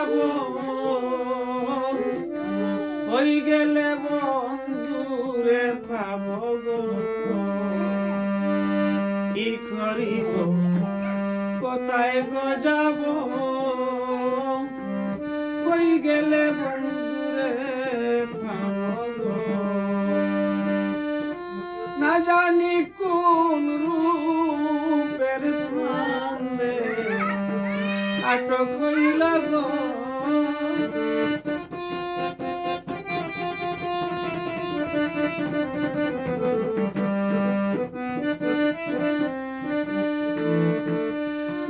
যাব হই গেলে বন্ধুরে পাব গো কি করিব কোথায় গো যাব হই গেলে বন্ধুরে পাব গো না জানি কোন রূপের ফান্দে আটক হইল গো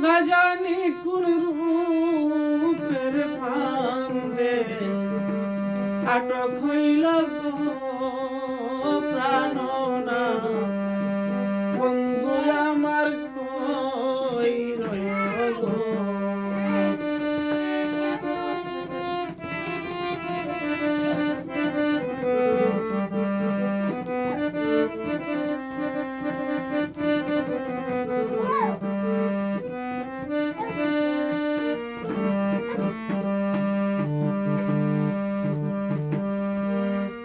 না জানি কোন রূপের ফান্দে আটক হইল গো প্রাণনা বন্ধু আমার কই রইল গো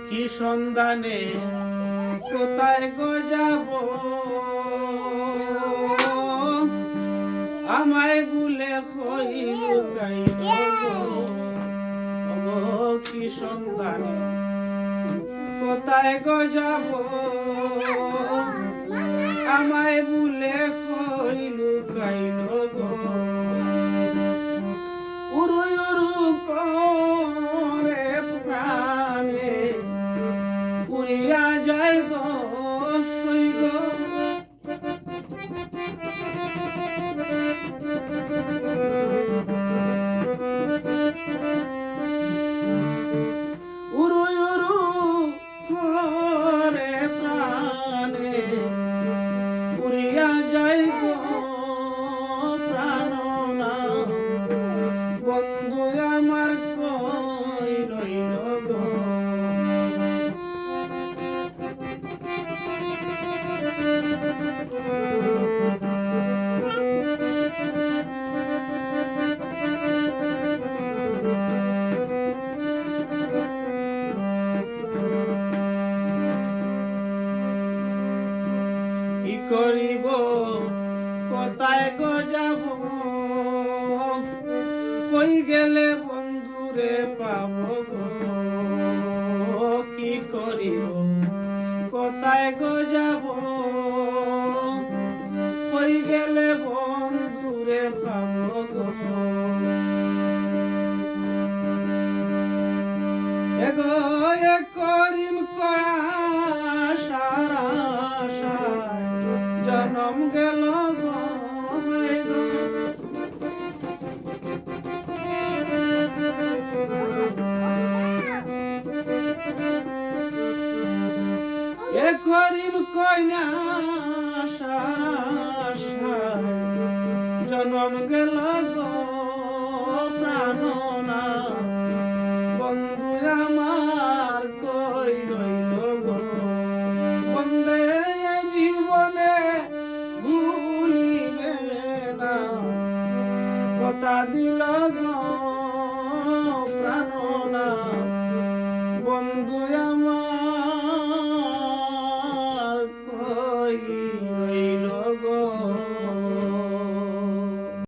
কি সন্ধানে কোথায় গো যাব আমায় ভুলে হইল গো কি সন্ধানে কোথায় গো যাব আমায় ভুলে হইল গো উরু উরু করে প্রাণে উড়িয়া যায় গো সই গো উরু উরু করে প্রাণে উড়িয়া যায় গো প্রাণনা বন্ধু আমার কই রইল গো কি করিব কোথায় গো যাব কই গেলে বন্ধুরে পাব গো কি করিব কোথায় গো যাব কই গেলে বন্ধুরে পাব গো এগো এ করিম কয়া সারা জনম গেল গো এ করিম কইনা জনম গেল গো প্রাণনা বন্ধু আমার কই রইল গো বন্দে জীবনে ভুলিবে না কথা দিল গো প্রাণনা বন্ধু আমার